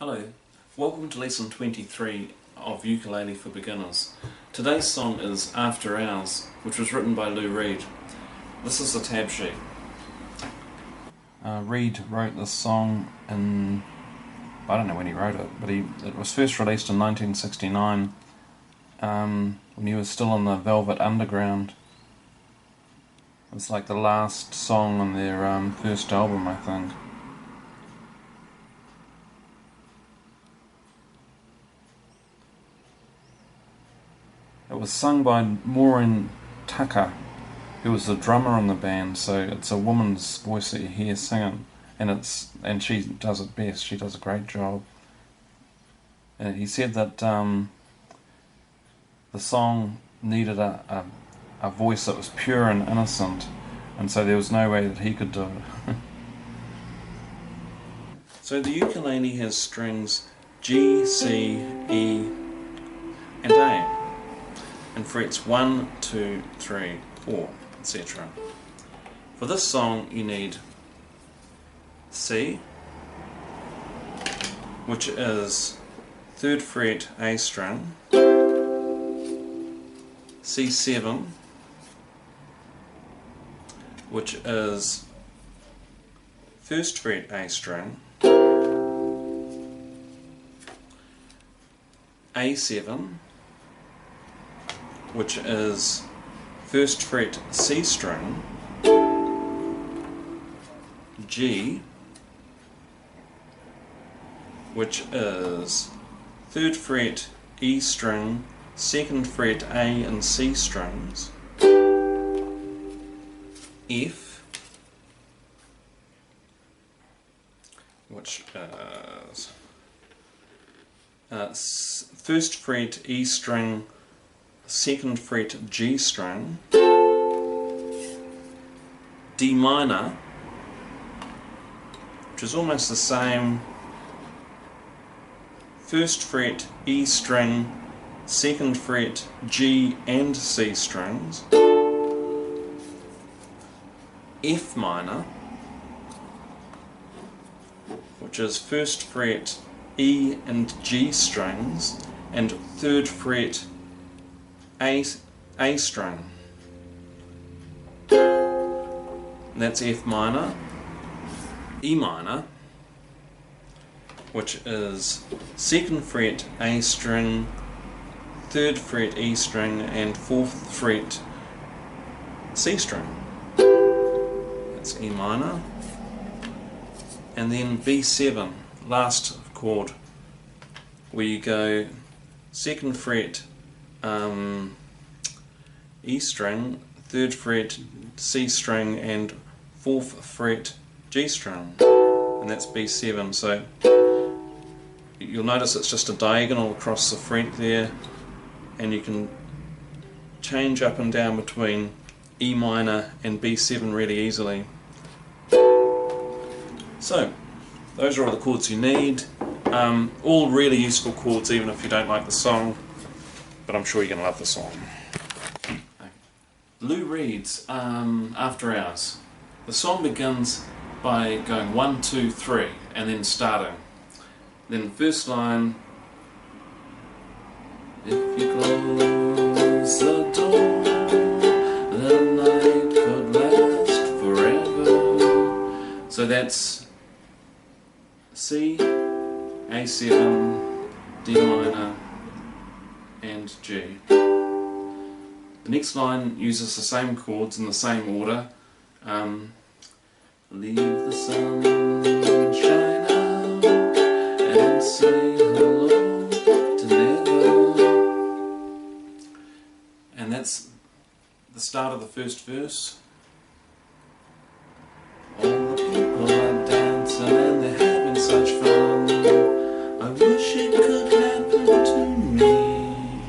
Hello, welcome to lesson 23 of Ukulele for Beginners. Today's song is After Hours, which was written by Lou Reed. This is the tab sheet. Reed wrote this song in, I don't know when he wrote it, but it was first released in 1969 when he was still on the Velvet Underground. It was like the last song on their first album, I think. It was sung by Maureen Tucker, who was the drummer on the band, so it's a woman's voice that you hear singing, and she does it best. She does a great job. And he said that the song needed a voice that was pure and innocent, and so there was no way that he could do it. So the ukulele has strings G, C, E, and A. And frets 1, 2, 3, 4, etc. For this song you need C, which is 3rd fret A string, C7, which is 1st fret A string, A7, which is 1st fret C string, G, which is 3rd fret E string, 2nd fret A and C strings, F, which is 1st fret E string, 2nd fret G string, D minor, which is almost the same, 1st fret E string, 2nd fret G and C strings, F minor, which is 1st fret E and G strings and 3rd fret A string. And that's F minor. E minor, which is 2nd fret A string, 3rd fret E string and 4th fret C string. That's E minor. And then B7, last chord, where you go 2nd fret E string, 3rd fret C string and 4th fret G string, and that's B7. So you'll notice it's just a diagonal across the fret there, and you can change up and down between E minor and B7 really easily. So those are all the chords you need, all really useful chords even if you don't like the song, but I'm sure you're going to love the song. Lou Reed's After Hours. The song begins by going 1, 2, 3 and then starting. Then the first line, if you close the door, the night could last forever. So that's C, A7, D minor and G. The next line uses the same chords in the same order. Leave the sunshine out and say hello to never. And that's the start of the first verse. All the people are dancing and they're having such fun. I wish it could happen to me.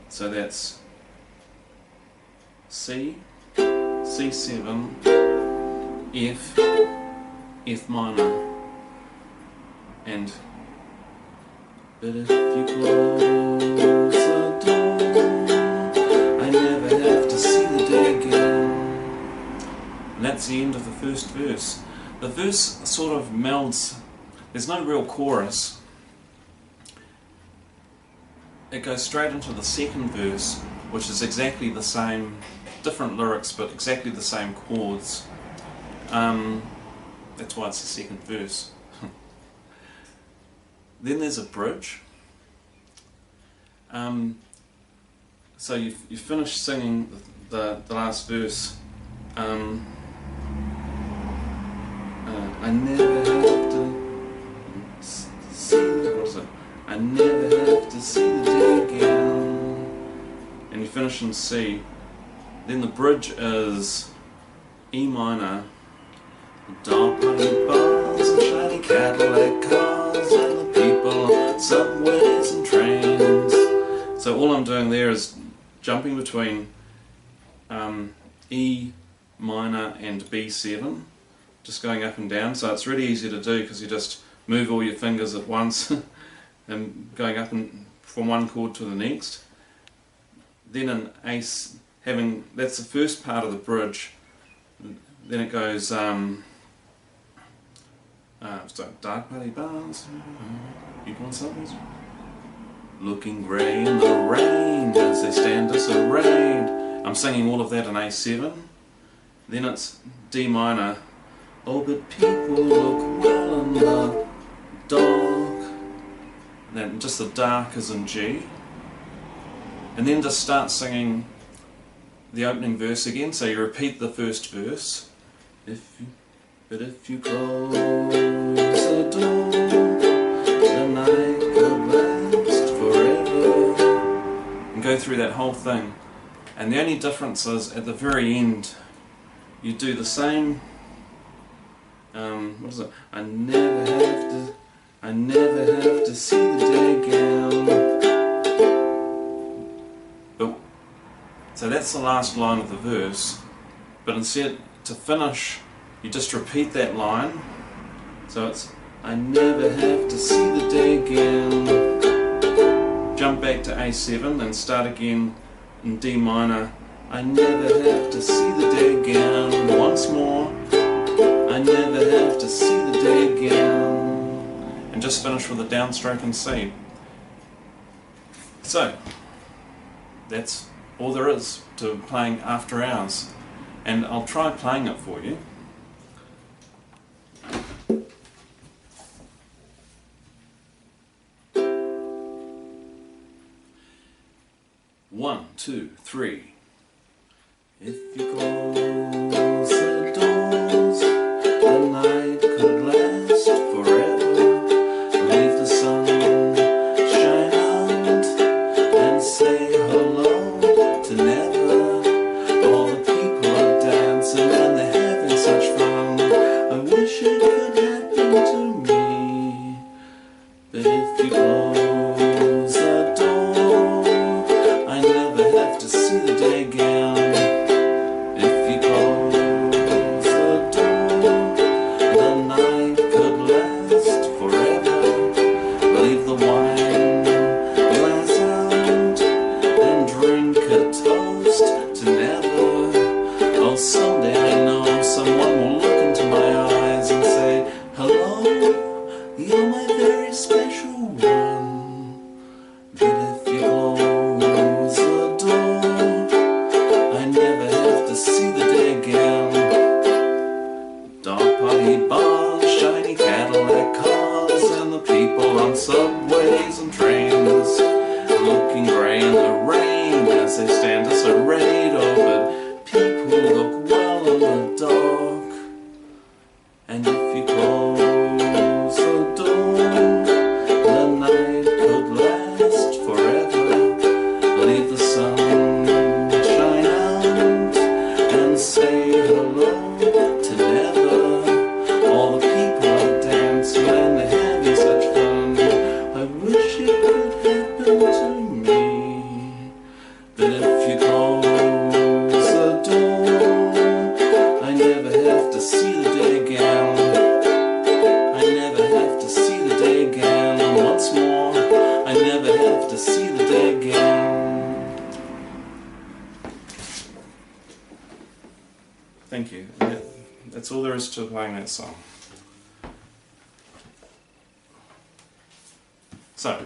So that's C, C7, F, F minor, and but if you close the door, I never have to see the day again. And that's the end of the first verse. The verse sort of melds there's no real chorus. It goes straight into the second verse, which is exactly the same, different lyrics, but exactly the same chords. That's why it's the second verse. Then there's a bridge. So you finish singing the last verse. I never have to see I never have to see the day again. And you finish in C. Then the bridge is E minor. Dark money bars and shiny Cadillac cars and the people on subways and trains. So all I'm doing there is jumping between E minor and B7, just going up and down. So it's really easy to do because you just move all your fingers at once and going up and from one chord to the next. Then an A, that's the first part of the bridge. Then it goes so dark valley bars, people on subways, looking grey in the rain as they stand disarrayed. I'm singing all of that in A7. Then it's D minor. Oh, but people look well in the dark. And then just the dark is in G. And then just start singing the opening verse again. So you repeat the first verse. But if you close the door, the night could last forever. And go through that whole thing. And the only difference is at the very end, you do the same. What is it? I never have to see the day again. But, so that's the last line of the verse. But instead, to finish, you just repeat that line. So it's I never have to see the day again. Jump back to A7 and start again in D minor. I never have to see the day again. Once more. I never have to see the day again. And just finish with a downstroke in C. So that's all there is to playing After Hours. And I'll try playing it for you. One, two, three. If you close the doors, the night could last forever. Leave the sun shine out and say hello to never. All the people are dancing and they're having such fun. I wish it could happen to me. But if you close the door, I never have to see the day again. If you close the door, the night could last forever. Leave the wine glass out and drink a toast to never. Oh, someday I know someone will look into my eyes and say, hello, you're my very special one. But if you close the door, I never have to see the day again. Dark party bars, shiny Cadillac cars, and the people on subways and trains, looking grey in the rain as they stand disarrayed. Oh, but people look well in the dark. And if you close the door, the night could last forever. Leave the sun shine out and say hello to never. All the people are dancing and they're having such fun. I wish it could happen to me. But if you close the door, I never have to see the day again. I never have to see the day again. And once more, I never have to see the day again. Thank you. That's all there is to playing that song. So,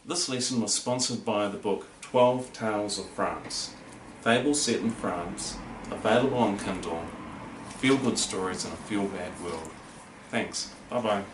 this lesson was sponsored by the book 12 Tales of France. Fables set in France, available on Kindle, feel-good stories in a feel-bad world. Thanks. Bye-bye.